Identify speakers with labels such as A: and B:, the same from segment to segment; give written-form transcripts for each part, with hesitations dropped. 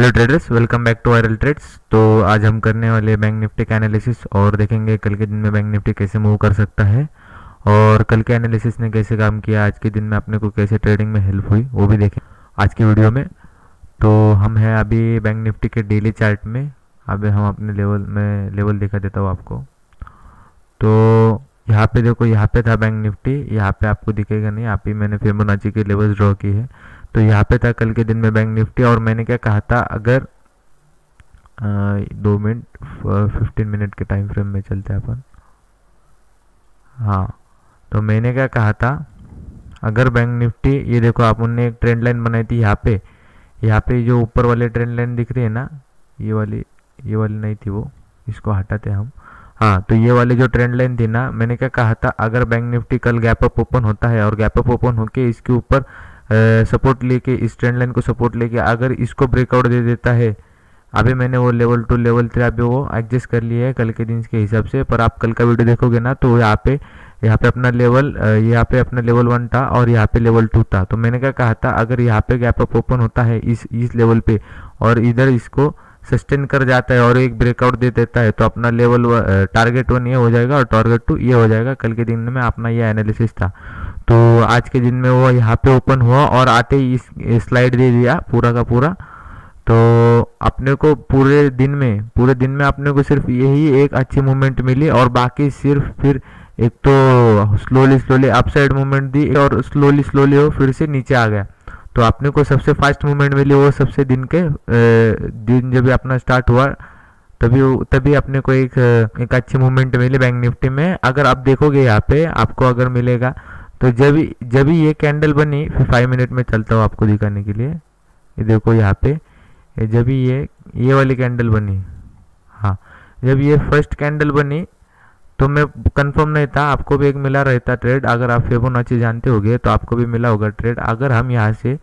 A: Hello traders, welcome back to viral trades. तो आज हम करने वाले बैंक निफ्टी का एनालिसिस और देखेंगे कल के दिन में बैंक निफ्टी कैसे मूव कर सकता है और कल के एनालिसिस ने कैसे काम किया, आज के दिन में अपने को कैसे ट्रेडिंग में हेल्प हुई वो भी देखें आज की वीडियो में। तो हम हैं अभी बैंक निफ्टी के डेली चार्ट में। अभी हम अपने लेवल दिखा देता हूँ आपको। तो यहाँ पे देखो, यहाँ पे था बैंक निफ्टी, यहाँ पे आपको दिखेगा नहीं, यहाँ पे मैंने फिबोनाची के लेवल्स ड्रॉ की है। तो यहाँ पे था कल के दिन में बैंक निफ्टी और मैंने क्या कहा था, अगर 2 मिनट 15 मिनट के टाइम फ्रेम में चलते हैं अपन। हाँ, तो मैंने क्या कहा था, अगर बैंक निफ्टी, ये देखो आप उनने एक ट्रेंड लाइन बनाई थी यहाँ पे जो ऊपर वाले ट्रेंड लाइन दिख रही है ना, ये वाली नहीं थी वो, इसको हटाते हम। हाँ, तो ये वाली जो ट्रेंड लाइन थी ना, मैंने क्या कहा था, अगर बैंक निफ्टी कल गैप अप ओपन होता है और गैप अप ओपन होके इसके ऊपर सपोर्ट लेके, इस ट्रेंड लाइन को सपोर्ट लेके अगर इसको ब्रेकआउट दे देता है, अभी मैंने वो लेवल 2 लेवल 3 अभी वो एडजस्ट कर लिया है कल के दिन के हिसाब से। पर आप कल का वीडियो देखोगे ना तो यहाँ पे अपना लेवल, यहाँ पे अपना लेवल 1 था और यहाँ पे लेवल 2 था। तो मैंने क्या कहा था, अगर यहाँ पे गैप अप ओपन होता है इस लेवल पे और इधर इसको सस्टेन कर जाता है और एक ब्रेकआउट दे देता है, तो अपना लेवल टारगेट 1 ये हो जाएगा और टारगेट 2 ये हो जाएगा। कल के दिन में अपना ये एनालिसिस था। तो आज के दिन में वो यहाँ पे ओपन हुआ और आते ही इस स्लाइड दे दिया पूरा का पूरा। तो अपने को पूरे दिन में अपने को सिर्फ यही एक अच्छी मूवमेंट मिली और बाकी सिर्फ फिर एक तो स्लोली अपसाइड मूवमेंट दी और स्लोली वो फिर से नीचे आ गया। तो अपने को सबसे फास्ट मूवमेंट मिली वो सबसे दिन जब अपना स्टार्ट हुआ तभी अपने को एक अच्छी मूवमेंट मिली बैंक निफ्टी में। अगर आप देखोगे यहाँ पे आपको अगर मिलेगा, तो जब ये कैंडल बनी, फिर 5 मिनट में चलता हूँ आपको दिखाने के लिए। ये देखो यहाँ पे जब ये वाली कैंडल बनी, हाँ, जब ये फर्स्ट कैंडल बनी तो मैं कंफर्म नहीं था, आपको भी एक मिला रहता ट्रेड। अगर आप फिबोनाची जानते होगे तो आपको भी मिला होगा ट्रेड। अगर हम यहाँ से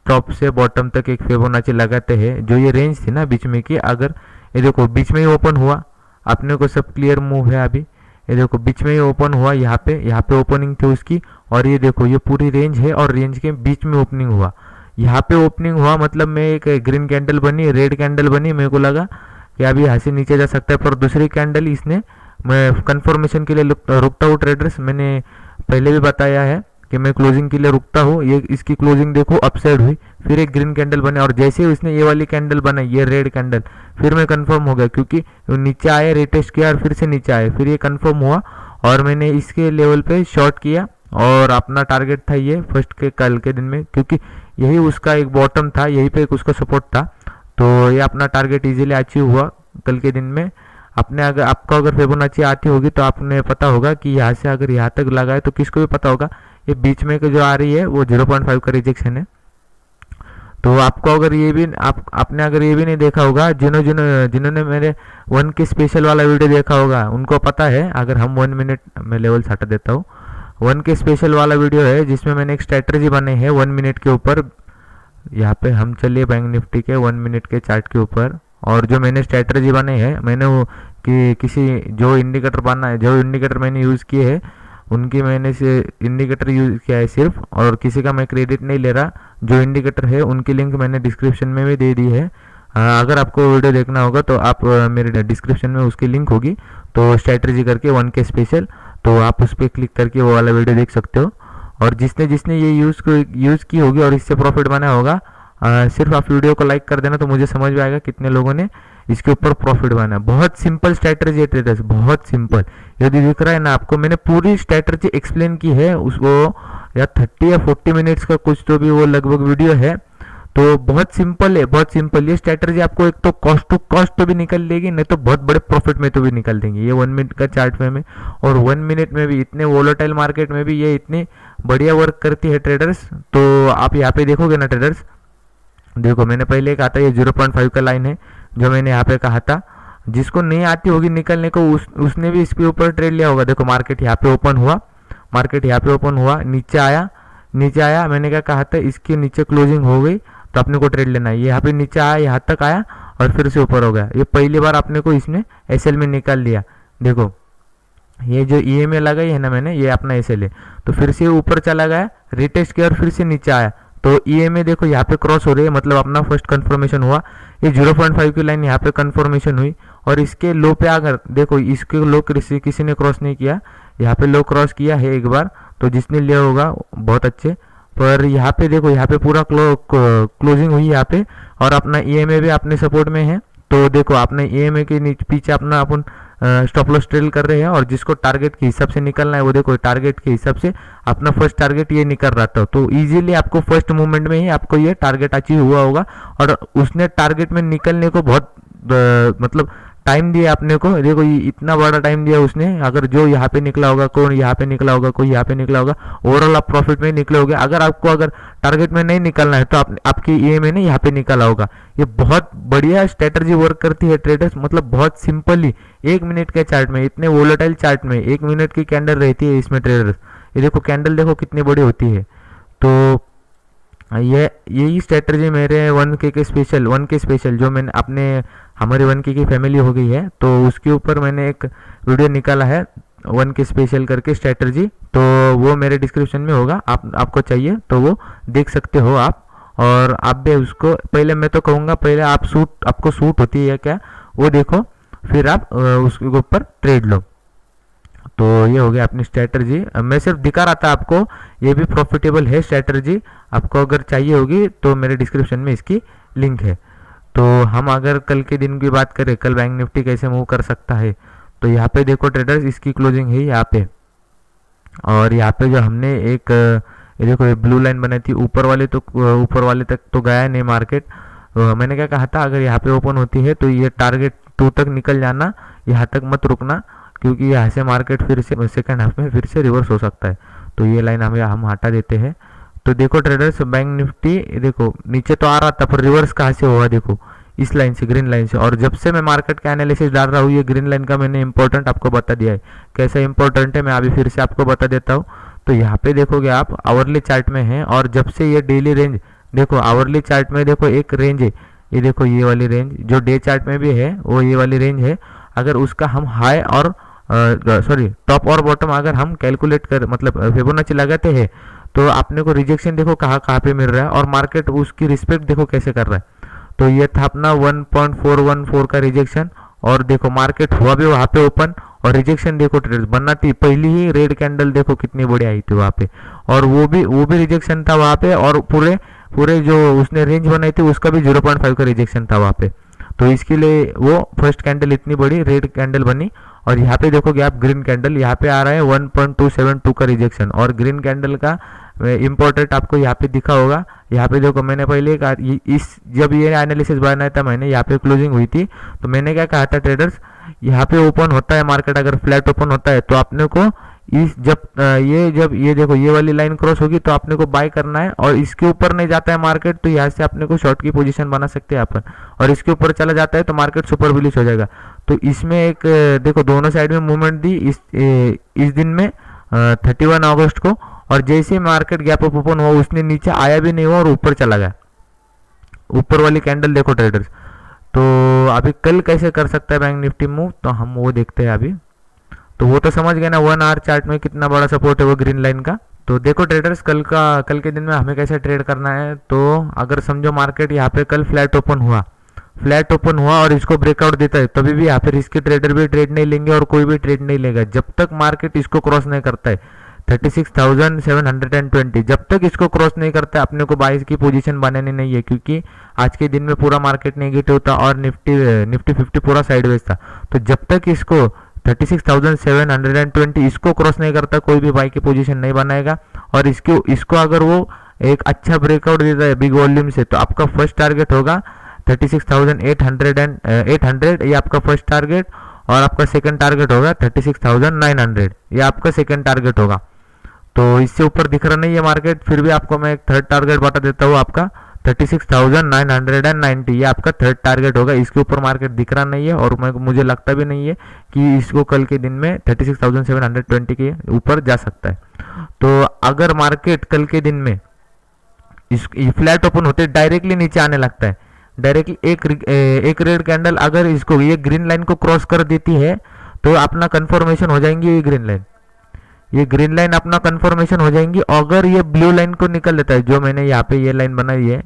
A: टॉप से बॉटम तक एक फिबोनाची लगाते हैं, जो ये रेंज थी ना बीच में की, अगर ये देखो बीच में ही ओपन हुआ, अपने को सब क्लियर मूव है अभी। ये देखो बीच में ही ओपन हुआ, यहाँ पे ओपनिंग थी उसकी, और ये देखो ये पूरी रेंज है और रेंज के बीच में ओपनिंग हुआ। यहाँ पे ओपनिंग हुआ मतलब मैं एक ग्रीन कैंडल बनी, रेड कैंडल बनी, मेरे को लगा कि अभी यहाँ से नीचे जा सकता है। पर दूसरी कैंडल इसने, मैं कंफर्मेशन के लिए रुकता हूँ ट्रेडर्स, मैंने पहले भी बताया है कि मैं क्लोजिंग के लिए रुकता हूँ। ये इसकी क्लोजिंग देखो अपसाइड हुई, फिर एक ग्रीन कैंडल बने और जैसे ही उसने ये वाली कैंडल बनाई, ये रेड कैंडल, फिर मैं कंफर्म हो गया क्योंकि नीचे आया, रिटेस्ट किया और फिर से नीचे आया, फिर ये कंफर्म हुआ और मैंने इसके लेवल पे शॉर्ट किया और अपना टारगेट था ये फर्स्ट के कल के दिन में, क्योंकि यही उसका एक बॉटम था, यही पे एक उसका सपोर्ट था। तो ये अपना टारगेट इजीली अचीव हुआ कल के दिन में। आपको अगर फिबोनाची आती होगी तो आपने पता होगा कि यहाँ से अगर यहाँ तक लगा है, तो किसको भी पता होगा ये बीच में जो आ रही है वो 0.5 का रिजेक्शन है। तो आपको अगर ये भी आपने अगर ये भी नहीं देखा होगा, जिन्होंने मेरे 1 के स्पेशल वाला वीडियो देखा होगा उनको पता है। अगर हम 1 मिनट में लेवल हटा देता हूँ, 1 के स्पेशल वाला वीडियो है जिसमें मैंने एक स्ट्रेटजी बनाई है 1 मिनट के ऊपर। यहाँ पे हम चलिए बैंक निफ्टी के 1 मिनट के चार्ट के ऊपर, और जो मैंने स्ट्रेटजी बनाई है, मैंने वो कि किसी जो इंडिकेटर मैंने यूज़ किए हैं उनकी मैंने से इंडिकेटर यूज़ किया है सिर्फ, और किसी का मैं क्रेडिट नहीं ले रहा। जो इंडिकेटर है उनकी लिंक मैंने डिस्क्रिप्शन में भी दे दी है। अगर आपको वीडियो देखना होगा तो आप मेरे डिस्क्रिप्शन में उसकी लिंक होगी, तो स्ट्रेटजी करके 1 के स्पेशल, तो आप उस पर क्लिक करके वो वाला वीडियो देख सकते हो। और जिसने ये यूज़ की होगी और इससे प्रॉफिट बना होगा, सिर्फ आप वीडियो को लाइक कर देना तो मुझे समझ में आएगा कितने लोगों ने इसके ऊपर प्रॉफिट बना। बहुत सिंपल स्ट्रैटेजी है ट्रेडर्स, बहुत सिंपल। यदि दिख रहा है ना आपको, मैंने पूरी स्ट्रैटेजी एक्सप्लेन की है उसको, या 30 या 40 मिनट्स का कुछ तो भी वो लगभग वीडियो है। तो बहुत सिंपल है, बहुत सिंपल। ये स्ट्रैटेजी आपको एक तो कॉस्ट टू कॉस्ट तो भी निकल देगी, नहीं तो बहुत बड़े प्रॉफिट में तो भी निकल देंगे ये 1 मिनट का चार्ट में। और 1 मिनट में भी इतने वोलेटाइल मार्केट में भी ये इतनी बढ़िया वर्क करती है ट्रेडर्स। तो आप यहाँ पे देखोगे ना ट्रेडर्स, देखो मैंने पहले कहा था ये 0.5 का लाइन है जो मैंने यहाँ पे कहा था। जिसको नहीं आती होगी निकलने को, उसने भी इसके ऊपर ट्रेड लिया होगा। देखो मार्केट यहाँ पे ओपन हुआ, नीचे आया, मैंने क्या कहा था, इसके नीचे क्लोजिंग हो गई तो अपने को ट्रेड लेना है। ये यहाँ पे नीचे आया, यहाँ तक आया और फिर से ऊपर हो गया। ये पहली बार अपने को इसने एसएल में निकाल लिया। देखो ये जो ईएमए लगाई है ना मैंने, ये अपना एसएल है। तो फिर से ऊपर चला गया, रिटेस्ट किया और फिर से नीचे आया, तो EMA देखो यहाँ पे क्रॉस हो रही है, मतलब अपना फर्स्ट कंफर्मेशन हुआ। ये 0.5 की लाइन यहाँ पे कंफर्मेशन हुई, और इसके लो पे अगर देखो इसके लो किसी ने क्रॉस नहीं किया, यहाँ पे लो क्रॉस किया है एक बार, तो जिसने लिया होगा बहुत अच्छे। पर यहाँ पे देखो यहाँ पे पूरा क्लोजिंग हुई यहाँ पे, और अपना EMA भी अपने सपोर्ट में है। तो देखो अपने EMA के पीछे अपना अपन स्टॉप लॉस ट्रेल कर रहे हैं, और जिसको टारगेट के हिसाब से निकलना है वो देखो टारगेट के हिसाब से अपना फर्स्ट टारगेट ये निकल रहा था। तो इजीली आपको फर्स्ट मूवमेंट में ही आपको ये टारगेट अचीव हुआ होगा, और उसने टारगेट में निकलने को बहुत मतलब टाइम दिया आपने को। देखो ये इतना बड़ा टाइम दिया उसने, अगर जो यहाँ पे निकला होगा, कोई यहाँ पे निकला होगा, कोई यहाँ पे निकला होगा, ओवरऑल आप प्रॉफिट में निकले होगे। अगर आपको अगर टारगेट में नहीं निकलना है तो आपकी EMA ने यहाँ पे निकला होगा। ये बहुत बढ़िया स्ट्रेटजी वर्क करती है ट्रेडर्स, मतलब बहुत सिंपली 1 मिनट के चार्ट में, इतने वोलेटाइल चार्ट में 1 मिनट की कैंडल रहती है इसमें ट्रेडर्स। ये देखो कैंडल देखो कितनी बड़ी होती है। तो ये यही स्ट्रेटजी मेरे 1K के स्पेशल जो मैंने अपने हमारी 1K की फैमिली हो गई है, तो उसके ऊपर मैंने एक वीडियो निकाला है 1K स्पेशल करके स्ट्रेटजी। तो वो मेरे डिस्क्रिप्शन में होगा, आपको चाहिए तो वो देख सकते हो आप। और आप भी उसको पहले, मैं तो कहूँगा पहले आपको सूट होती है क्या वो देखो, फिर आप उसके ऊपर ट्रेड लो। तो ये हो गया अपनी स्ट्रेटजी। मैं सिर्फ दिखा रहा था आपको, ये भी प्रॉफिटेबल है स्ट्रेटजी। आपको अगर चाहिए होगी तो मेरे डिस्क्रिप्शन में इसकी लिंक है। तो हम अगर कल के दिन की बात करें, कल बैंक निफ्टी कैसे मूव कर सकता है, तो यहाँ पे देखो ट्रेडर्स इसकी क्लोजिंग है यहाँ पे, और यहाँ पे जो हमने एक ये देखो ये ब्लू लाइन बनाई थी ऊपर वाले तक तो गया नहीं मार्केट। मैंने क्या कहा था, अगर यहाँ पे ओपन होती है तो ये टारगेट 2 तक निकल जाना, यहाँ तक मत रुकना, क्योंकि यहाँ से मार्केट फिर से सेकंड हाफ में फिर से रिवर्स हो सकता है। तो ये लाइन हम हटा देते हैं। तो देखो ट्रेडर्स बैंक निफ्टी देखो नीचे तो आ रहा था, पर रिवर्स कहाँ से होगा, देखो इस लाइन से, ग्रीन लाइन से। और जब से मैं मार्केट का एनालिसिस डाल रहा हूँ, ये ग्रीन लाइन का मैंने इंपॉर्टेंट आपको बता दिया है। कैसे इंपॉर्टेंट है मैं अभी फिर से आपको बता देता हूँ। तो यहाँ पे देखोगे आप आवरली चार्ट में है, और जब से ये डेली रेंज देखो आवरली चार्ट में देखो एक रेंज है, ये देखो ये वाली रेंज जो डे चार्ट में भी है वो ये वाली रेंज है। अगर उसका हम हाई और टॉप और बॉटम अगर हम कैलकुलेट कर मतलब फिबोनाची लगाते हैं, तो आपने को रिजेक्शन देखो कहाँ पे मिल रहा है, और मार्केट उसकी रिस्पेक्ट देखो कैसे कर रहा है। तो ये था अपना 1.414 का रिजेक्शन, और देखो मार्केट हुआ भी वहाँ पे ओपन, और रिजेक्शन देखो ट्रेड्स बनाती पहली ही रेड कैंडल देखो कितनी बड़ी आई थी वहाँ पे, और वो भी रिजेक्शन था वहाँ पे, और पूरे जो उसने रेंज बनाई थी उसका भी 0.5 का रिजेक्शन था वहाँ पे। तो इसके लिए वो फर्स्ट कैंडल इतनी बड़ी रेड कैंडल बनी। और यहाँ पे देखोगे आप ग्रीन कैंडल यहाँ पे आ रहा है 1.272 का रिजेक्शन, और ग्रीन कैंडल का इम्पोर्टेंट आपको यहाँ पे दिखा होगा। यहाँ पे देखो मैंने पहले जब ये एनालिसिस बनाया था मैंने, यहाँ पे क्लोजिंग हुई थी, तो मैंने क्या कहा था ट्रेडर्स, यहाँ पे ओपन होता है मार्केट, अगर फ्लैट ओपन होता है तो आपने को जब ये देखो ये वाली लाइन क्रॉस होगी तो आपने को बाय करना है, और इसके ऊपर नहीं जाता है मार्केट तो यहाँ से अपने को शॉर्ट की पोजीशन बना सकते हैं अपन, और इसके ऊपर चला जाता है तो मार्केट सुपर बुलिश हो जाएगा। तो इसमें एक देखो दोनों साइड में मूवमेंट दी इस दिन में 31 अगस्त को, और जैसे मार्केट गैप अप ओपन हुआ उसने नीचे आया भी नहीं हुआ और ऊपर चला गया, ऊपर वाली कैंडल देखो ट्रेडर्स। तो अभी कल कैसे कर सकता है बैंक निफ्टी मूव, तो हम वो देखते हैं अभी। तो वो तो समझ गए ना 1 आवर चार्ट में कितना बड़ा सपोर्ट है वो ग्रीन लाइन का। तो देखो ट्रेडर्स कल के दिन में हमें कैसे ट्रेड करना है। तो अगर समझो मार्केट यहाँ पे कल फ्लैट ओपन हुआ और इसको ब्रेकआउट देता है, तभी भी यहाँ पे रिस्की ट्रेडर भी ट्रेड नहीं लेंगे और कोई भी ट्रेड नहीं लेगा जब तक मार्केट इसको क्रॉस नहीं करता है 36,720। जब तक इसको क्रॉस नहीं करता है अपने को बाइस की पोजीशन बनानी नहीं है, क्योंकि आज के दिन में पूरा मार्केट नेगेटिव था और निफ्टी 50 पूरा साइडवेज था। तो जब तक इसको 36,720 इसको क्रॉस नहीं करता कोई भी बाई की पोजीशन नहीं बनाएगा। और इसको अगर वो एक अच्छा ब्रेकआउट देता है बिग वॉल्यूम से, तो आपका फर्स्ट टारगेट होगा 36,800 ये आपका फर्स्ट टारगेट, और आपका सेकंड टारगेट होगा 36,900 ये आपका सेकंड टारगेट होगा। तो इससे ऊपर दिख रहा नहीं है मार्केट, फिर भी आपको मैं एक थर्ड टारगेट बता देता हूँ, आपका 36,990 ये आपका थर्ड टारगेट होगा। इसके ऊपर मार्केट दिख रहा नहीं है, और मुझे लगता भी नहीं है कि इसको कल के दिन में 36,720 के ऊपर जा सकता है। तो अगर मार्केट कल के दिन में फ्लैट ओपन होते डायरेक्टली नीचे आने लगता है, डायरेक्टली एक रेड कैंडल अगर इसको ये ग्रीन लाइन को क्रॉस कर देती है तो अपना कंफर्मेशन हो जाएंगी ये ग्रीन लाइन। ये ग्रीन लाइन अपना कंफर्मेशन हो जाएंगी। अगर ये ब्लू लाइन को निकल लेता है, जो मैंने यहाँ पे ये लाइन बनाई है,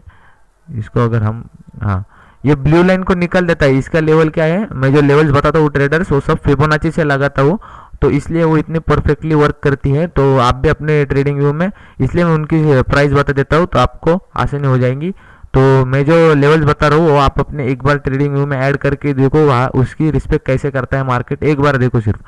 A: इसको अगर हम, हाँ, ये ब्लू लाइन को निकल देता है, इसका लेवल क्या है, मैं जो लेवल्स बताता हूँ ट्रेडर्स वो सब फिबोनाची से लगाता हूँ, तो इसलिए वो इतनी परफेक्टली वर्क करती है। तो आप भी अपने ट्रेडिंग व्यू में, इसलिए मैं उनकी प्राइस बता देता हूँ तो आपको आसानी हो जाएंगी। तो मैं जो लेवल्स बता रहा हूँ वो आप अपने एक बार ट्रेडिंग व्यू में ऐड करके देखो, वहाँ उसकी रिस्पेक्ट कैसे करता है मार्केट, एक बार देखो सिर्फ।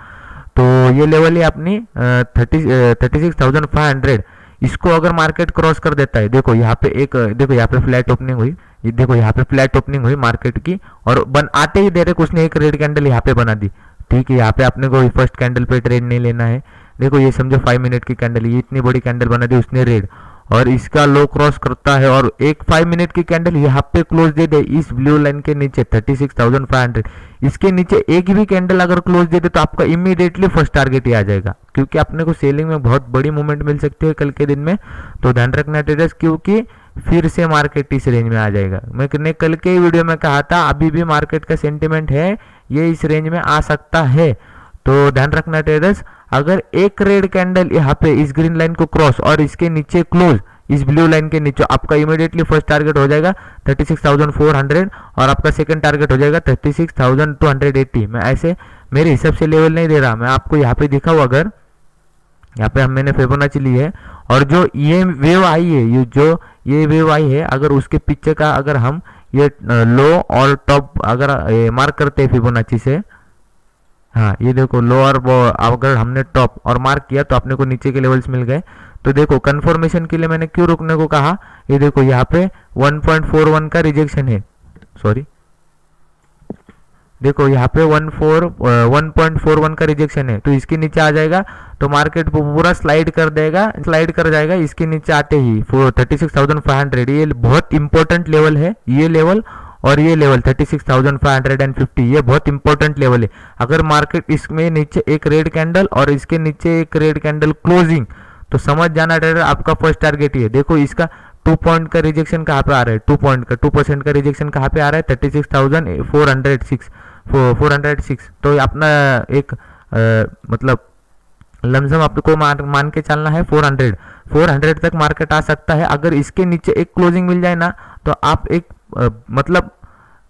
A: तो ये लेवल है अपनी 36,500। इसको अगर मार्केट क्रॉस कर देता है, देखो यहाँ पे एक, देखो यहाँ पे फ्लैट ओपनिंग हुई, ये देखो यहाँ पे फ्लैट ओपनिंग हुई मार्केट की, और बन आते ही दे रहे कुछ ने एक रेड कैंडल यहाँ पे बना दी। ठीक है, यहाँ पे आपने को फर्स्ट कैंडल पे ट्रेड नहीं लेना है। देखो ये समझो 5 मिनट की कैंडल, ये इतनी बड़ी कैंडल बना दी उसने रेड, और इसका लो क्रॉस करता है और एक 5 मिनट की कैंडल यहाँ पे क्लोज दे दे इस ब्लू लाइन के नीचे 36,500। इसके नीचे एक भी कैंडल अगर क्लोज दे दे तो आपका इमीडिएटली फर्स्ट टारगेट ही आ जाएगा, क्योंकि अपने को सेलिंग में बहुत बड़ी मूवमेंट मिल सकती है कल के दिन में। तो ध्यान रखना ट्रेडर्स, क्योंकि फिर से मार्केट इस रेंज में आ जाएगा। मैंने कल के वीडियो में कहा था अभी भी मार्केट का सेंटिमेंट है ये इस रेंज में आ सकता है। तो ध्यान रखना ट्रेडर्स, अगर एक रेड कैंडल यहाँ पे इस ग्रीन लाइन को क्रॉस और इसके नीचे क्लोज इस ब्लू लाइन के नीचे, आपका इमीडिएटली फर्स्ट टारगेट हो जाएगा 36,400 और आपका सेकंड टारगेट हो जाएगा 36,280। मैं ऐसे मेरे हिसाब से लेवल नहीं दे रहा, मैं आपको यहाँ पे दिखाऊँ। अगर यहाँ पे हम मैंने फिबोनाची ली है और जो ये वेव आई है, ये वेव आई है, अगर उसके पीछे का अगर हम ये लो और टॉप अगर मार्क करते हैं फिबोनाची से, हाँ ये देखो लो और अगर हमने टॉप और मार्क किया तो अपने को नीचे के लेवल्स मिल गए। तो देखो कंफर्मेशन के लिए मैंने क्यों रुकने को कहा, ये देखो यहाँ पे 1.41 का रिजेक्शन है, सॉरी देखो यहाँ पे 1.41 का रिजेक्शन है, तो इसके नीचे आ जाएगा तो मार्केट पूरा स्लाइड कर देगा, स्लाइड कर जाएगा इसके नीचे आते ही 36,500। ये बहुत इंपॉर्टेंट लेवल है, ये लेवल और ये लेवल 36,550, ये बहुत इंपॉर्टेंट लेवल है। अगर मार्केट इसमें नीचे एक रेड कैंडल और इसके नीचे एक रेड कैंडल क्लोजिंग, तो समझ जाना ट्रेडर आपका फर्स्ट टारगेट ही है। देखो इसका 2 पॉइंट का रिजेक्शन कहाँ पे आ रहा है, 2 पॉइंट का 2% का रिजेक्शन कहाँ पे आ रहा है, 36,406। तो अपना एक मतलब लमसम आपको मान के चलना है 400 तक मार्केट आ सकता है। अगर इसके नीचे एक क्लोजिंग मिल जाए ना तो आप एक मतलब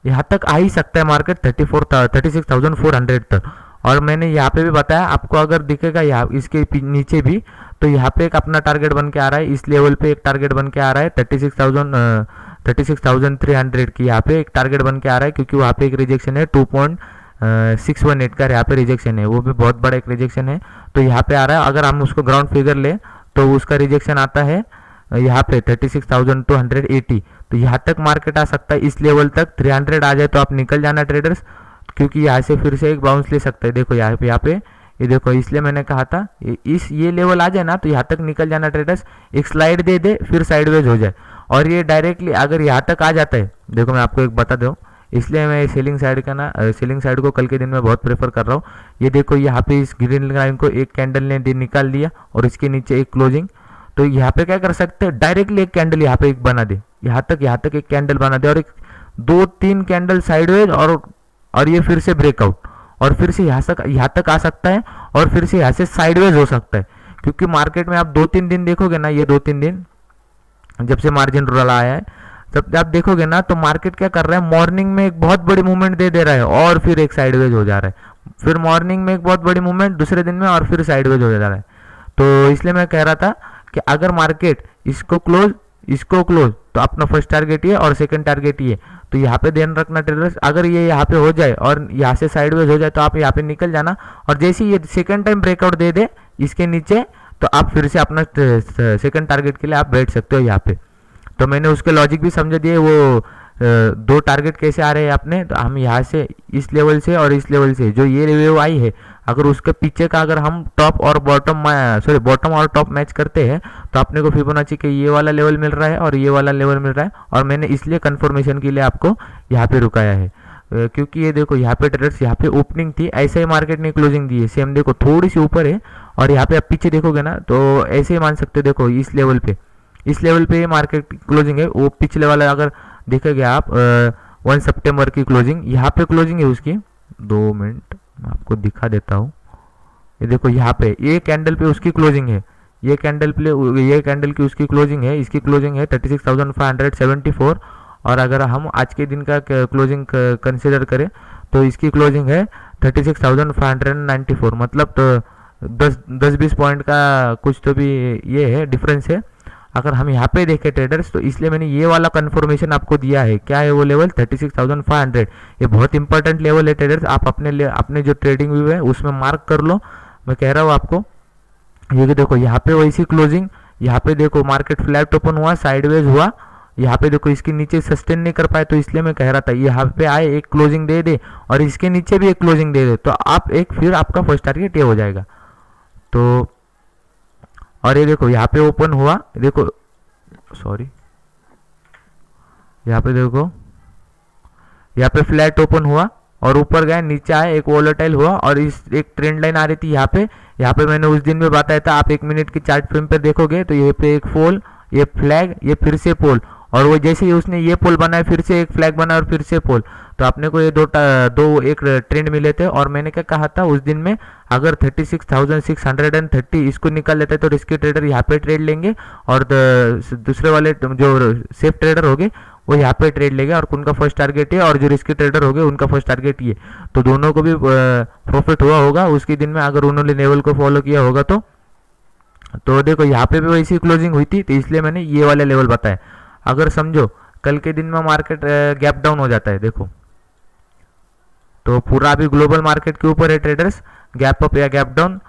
A: यहाँ तक आ ही सकता है मार्केट 36,400 तक। और मैंने यहाँ पे भी बताया आपको, अगर दिखेगा यहाँ इसके नीचे भी, तो यहाँ पे एक अपना टारगेट बन के आ रहा है, इस लेवल पे एक टारगेट बन के आ रहा है 36,300 की, यहाँ पे एक टारगेट बन के आ रहा है, क्योंकि वहाँ पे एक रिजेक्शन है 2.618 का यहाँ पे रिजेक्शन है, वो भी बहुत बड़ा एक रिजेक्शन है। तो यहाँ पे आ रहा है, अगर हम उसको ग्राउंड फिगर ले तो उसका रिजेक्शन आता है यहाँ पे 36,280। तो यहाँ तक मार्केट आ सकता है, इस लेवल तक 300 आ जाए तो आप निकल जाना ट्रेडर्स, क्योंकि यहाँ से फिर से एक बाउंस ले सकते हैं। देखो यहाँ पे ये देखो, इसलिए मैंने कहा था ये लेवल आ जाए ना तो यहाँ तक निकल जाना ट्रेडर्स, एक स्लाइड दे दे फिर साइडवेज हो जाए। और ये डायरेक्टली अगर यहाँ तक आ जाता है, देखो मैं आपको एक बता दूँ, इसलिए मैं सेलिंग साइड का ना सेलिंग साइड को कल के दिन में बहुत प्रेफर कर रहा हूँ। ये देखो यहाँ पे इस ग्रीन लाइन को एक कैंडल ने निकाल दिया और इसके नीचे एक क्लोजिंग, तो यहाँ पे क्या कर सकते हैं, डायरेक्टली एक कैंडल यहाँ पे एक बना दे, यहाँ तक एक कैंडल बना दे और एक 2-3 कैंडल साइडवेज और ये फिर से ब्रेकआउट और फिर से यहाँ तक आ सकता है और फिर से यहाँ से साइडवेज हो सकता है। क्योंकि मार्केट में आप 2-3 दिन देखोगे ना, ये 2-3 दिन जब से मार्जिन रूरल आया है तब आप देखोगे ना, तो मार्केट क्या कर रहा है, मॉर्निंग में एक बहुत बड़ी मूवमेंट दे रहा है और फिर एक साइडवेज हो जा रहा है, फिर मॉर्निंग में एक बहुत बड़ी मूवमेंट दूसरे दिन में और फिर साइडवेज हो जा रहा है। तो इसलिए मैं कह रहा था कि अगर मार्केट इसको क्लोज तो अपना फर्स्ट टारगेट ये और सेकंड टारगेट ये, तो यहाँ पे ध्यान रखना ट्रेडर्स, अगर ये यहाँ पे हो जाए और यहाँ से साइडवेज हो जाए तो आप यहाँ पे निकल जाना, और जैसे ये सेकंड टाइम ब्रेकआउट दे दे इसके नीचे तो आप फिर से अपना सेकंड टारगेट के लिए आप बैठ सकते हो यहाँ पे। तो मैंने उसके लॉजिक भी समझ दिए, वो 2 टारगेट कैसे आ रहे हैं अपने, तो हम यहाँ से इस लेवल से और इस लेवल से जो ये वेव आई है, अगर उसके पीछे का अगर हम टॉप और बॉटम और टॉप मैच करते हैं तो अपने को फिबोनाची के ये वाला लेवल मिल रहा है और ये वाला लेवल मिल रहा है। और मैंने इसलिए कंफर्मेशन के लिए आपको यहाँ पे रुकाया है, क्योंकि ये देखो यहाँ पे ट्रेडर्स यहाँ पे ओपनिंग थी, ऐसे ही मार्केट ने क्लोजिंग दी है, सेम देखो थोड़ी सी ऊपर है और यहाँ पे आप पीछे देखोगे ना तो ऐसे ही मान सकते हो। देखो इस लेवल पे मार्केट क्लोजिंग है, वो पिछले वाला अगर देखेंगे आप 1 सितंबर की क्लोजिंग, यहाँ पे क्लोजिंग है उसकी, 2 मिनट मैं आपको दिखा देता हूँ। ये देखो यहाँ पे ये कैंडल पे उसकी क्लोजिंग है, ये कैंडल की उसकी क्लोजिंग है, इसकी क्लोजिंग है 36,574। और अगर हम आज के दिन का क्लोजिंग कंसिडर करें तो इसकी क्लोजिंग है 36,594। मतलब तो 10-20 पॉइंट का कुछ तो भी ये है, डिफरेंस है। अगर हम यहाँ पे देखें ट्रेडर्स, तो इसलिए मैंने ये वाला कंफर्मेशन आपको दिया है। क्या है वो लेवल? 36,500। ये बहुत इंपॉर्टेंट लेवल है ट्रेडर्स, आप अपने जो ट्रेडिंग व्यू है उसमें मार्क कर लो। मैं कह रहा हूँ आपको, ये देखो यहाँ पे वैसी क्लोजिंग, यहाँ पे देखो मार्केट फ्लैट ओपन हुआ, साइडवेज हुआ, यहाँ पे देखो इसके नीचे सस्टेन नहीं कर पाए, तो इसलिए मैं कह रहा था यहाँ पे आए एक क्लोजिंग दे दे और इसके नीचे भी एक क्लोजिंग दे दे, तो आप फिर आपका फर्स्ट टारगेट ये हो जाएगा। तो और ये देखो यहाँ पे ओपन हुआ, देखो सॉरी, यहाँ पे देखो यहाँ पे फ्लैट ओपन हुआ और ऊपर गए, नीचे आए, एक वोलेटाइल हुआ और इस एक ट्रेंड लाइन आ रही थी यहाँ पे मैंने उस दिन में बताया था। आप 1 मिनट की चार्ट फ्रेम पे देखोगे तो ये पे एक फॉल, ये फ्लैग, ये फिर से पोल, और वो जैसे ही उसने ये पोल बनाया फिर से एक फ्लैग बना और फिर से पोल, तो आपने को ये दो एक ट्रेंड मिले थे। और मैंने क्या कहा था उस दिन में, अगर 36,630 इसको निकाल लेता है तो रिस्की ट्रेडर यहाँ पे ट्रेड लेंगे और दूसरे वाले जो सेफ ट्रेडर होंगे वो यहाँ पे ट्रेड लेंगे और उनका फर्स्ट टारगेट है, और जो रिस्की ट्रेडर होंगे उनका फर्स्ट टारगेट ये, तो दोनों को भी प्रॉफिट हुआ होगा उसके दिन में अगर उन्होंने लेवल को फॉलो किया होगा। तो देखो यहाँ पे भी वैसी क्लोजिंग हुई थी, तो इसलिए मैंने ये वाले लेवल बताया। अगर समझो कल के दिन में मार्केट गैप डाउन हो जाता है, देखो तो पूरा अभी ग्लोबल मार्केट के ऊपर है ट्रेडर्स, गैप अप या गैप डाउन।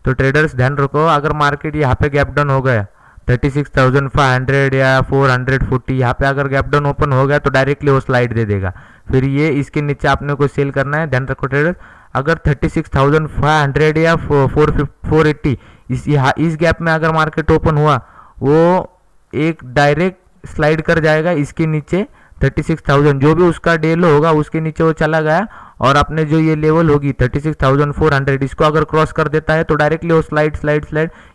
A: तो ट्रेडर्स ध्यान रखो, अगर मार्केट यहाँ पे गैप डाउन हो गया 36,500 या 440, यहाँ पे अगर गैप डाउन ओपन हो गया तो डायरेक्टली वो स्लाइड दे देगा, फिर ये इसके नीचे आपने को सेल करना है। ध्यान रखो ट्रेडर्स, अगर 36,500 या 480 इस गैप में अगर मार्केट ओपन हुआ, वो एक डायरेक्ट स्लाइड कर जाएगा इसके नीचे 36,000, जो भी उसका डे लो होगा उसके नीचे वो चला गया, और अपने जो ये लेवल होगी 36,400 इसको अगर क्रॉस कर देता है तो डायरेक्टली वो स्लाइड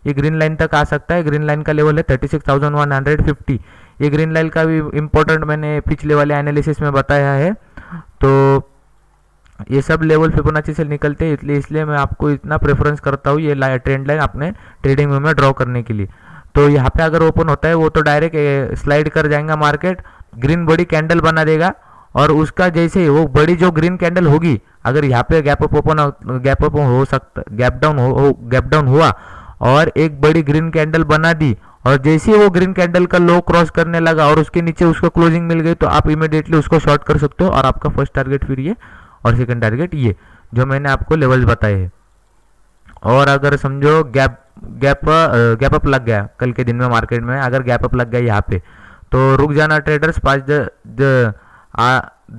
A: ये ग्रीन लाइन तक आ सकता है। ग्रीन लाइन का लेवल है 36,150। ये ग्रीन लाइन का भी इंपॉर्टेंट मैंने पिछले वाले एनालिसिस में बताया है। तो ये सब लेवल फिबोनाची से निकलते हैं, इसलिए मैं आपको इतना प्रेफरेंस करता हूँ ये ट्रेंड लाइन अपने ट्रेडिंग में ड्रॉ करने के लिए। तो यहाँ पे अगर ओपन होता है वो तो डायरेक्ट स्लाइड कर जाएगा मार्केट, ग्रीन बड़ी कैंडल बना देगा, और उसका जैसे वो बड़ी जो ग्रीन कैंडल होगी, अगर यहाँ पे गैप अप हो सकता, गैप डाउन हुआ और एक बड़ी ग्रीन कैंडल बना दी, और जैसे ही वो ग्रीन कैंडल का लो क्रॉस करने लगा और उसके नीचे उसको क्लोजिंग मिल गई, तो आप इमीडिएटली उसको शॉर्ट कर सकते हो, और आपका फर्स्ट टारगेट फिर ये और सेकंड टारगेट ये जो मैंने आपको लेवल्स बताए हैं। और अगर समझो गैप अप लग गया कल के दिन में मार्केट में, अगर गैप अप लग गया यहाँ पे, तो रुक जाना ट्रेडर्स,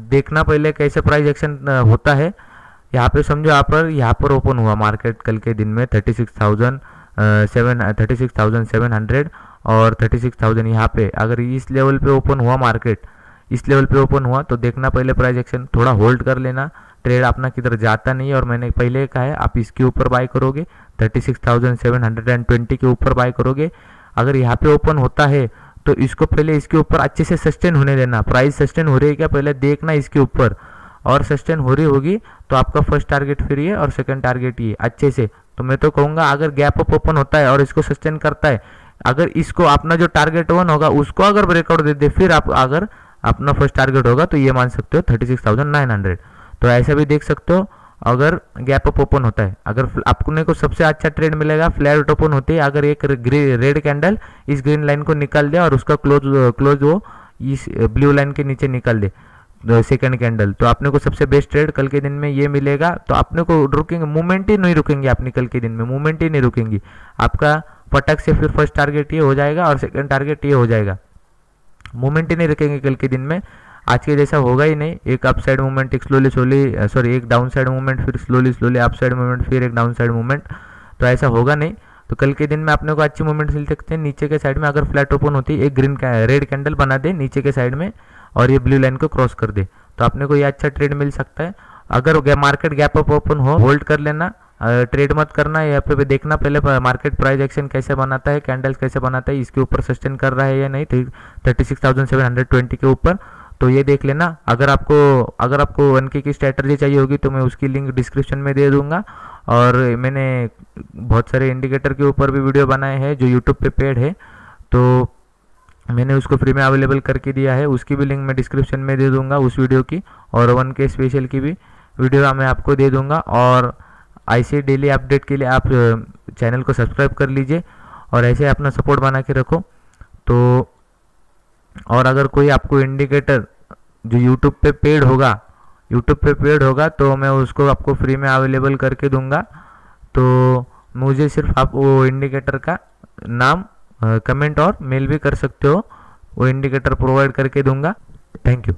A: देखना पहले कैसे प्राइस एक्शन होता है। यहाँ पे समझो यहाँ पर ओपन हुआ मार्केट कल के दिन में 36,700 और 36,000, यहाँ पे अगर इस लेवल पे ओपन हुआ मार्केट, इस लेवल पे ओपन हुआ तो देखना पहले प्राइस एक्शन, थोड़ा होल्ड कर लेना, ट्रेड अपना किधर जाता नहीं है। और मैंने पहले कहा है आप इसके ऊपर बाय करोगे, 36,720 के ऊपर बाय करोगे। अगर यहाँ पे ओपन होता है तो इसको पहले इसके ऊपर अच्छे से सस्टेन होने देना, प्राइस सस्टेन हो रही है क्या पहले देखना इसके ऊपर, और सस्टेन हो रही होगी तो आपका फर्स्ट टारगेट फिर ये और सेकंड टारगेट ये अच्छे से। तो मैं तो कहूँगा अगर गैप अप ओपन होता है और इसको सस्टेन करता है, अगर इसको अपना जो टारगेट 1 होगा उसको अगर ब्रेकआउट दे दे, फिर आप अगर अपना फर्स्ट टारगेट होगा तो ये मान सकते हो 36,900। तो ऐसा भी देख सकते हो अगर गैप अप ओपन होता है। अगर आपने को सबसे अच्छा ट्रेड मिलेगा फ्लैट ओपन होते है, अगर एक रेड कैंडल इस ग्रीन लाइन को निकाल दे और उसका क्लोज वो इस ब्लू लाइन के नीचे निकाल दे सेकंड कैंडल, तो आपने को सबसे बेस्ट ट्रेड कल के दिन में ये मिलेगा। तो आपने को रुकेंगे, मूवमेंट ही नहीं रुकेंगे, आपने कल के दिन में मूवमेंट ही नहीं रुकेंगी, आपका पटक से फिर फर्स्ट टारगेट ये हो जाएगा और सेकंड टारगेट ये हो जाएगा। मूवमेंट ही नहीं रखेंगे कल के दिन में, आज के जैसा होगा ही नहीं, एक अप साइड मूवमेंट, एक डाउन साइड मूवमेंट, फिर स्लोली अप साइड मूवमेंट, फिर एक डाउन साइड मूवमेंट, तो ऐसा होगा नहीं। तो कल के दिन में आपने को अच्छी मूवमेंट मिल सकते हैं। नीचे के साइड में अगर फ्लैट ओपन होती है, एक रेड कैंडल बना दे नीचे के साइड में और ये ब्लू लाइन को क्रॉस कर दे, तो आपने को ये अच्छा ट्रेड मिल सकता है। अगर मार्केट गैप अप ओपन हो होल्ड कर लेना, ट्रेड मत करना, यहाँ पे देखना पहले मार्केट प्राइस एक्शन कैसे बनाता है, कैंडल्स कैसे बनाता है, इसके ऊपर सस्टेन कर रहा है या नहीं 36,720 के ऊपर, तो ये देख लेना। अगर आपको 1K की स्ट्रैटेजी चाहिए होगी तो मैं उसकी लिंक डिस्क्रिप्शन में दे दूंगा, और मैंने बहुत सारे इंडिकेटर के ऊपर भी वीडियो बनाए हैं जो यूट्यूब पे पेड है, तो मैंने उसको फ्री में अवेलेबल करके दिया है। उसकी भी लिंक मैं डिस्क्रिप्शन में दे दूंगा उस वीडियो की, और 1K स्पेशल की भी वीडियो मैं आपको दे दूंगा। और ऐसे डेली अपडेट के लिए आप चैनल को सब्सक्राइब कर लीजिए और ऐसे अपना सपोर्ट बना के रखो। तो और अगर कोई आपको इंडिकेटर जो यूट्यूब पे पेड होगा तो मैं उसको आपको फ्री में अवेलेबल करके दूंगा। तो मुझे सिर्फ आप वो इंडिकेटर का नाम कमेंट और मेल भी कर सकते हो, वो इंडिकेटर प्रोवाइड करके दूंगा। Thank you.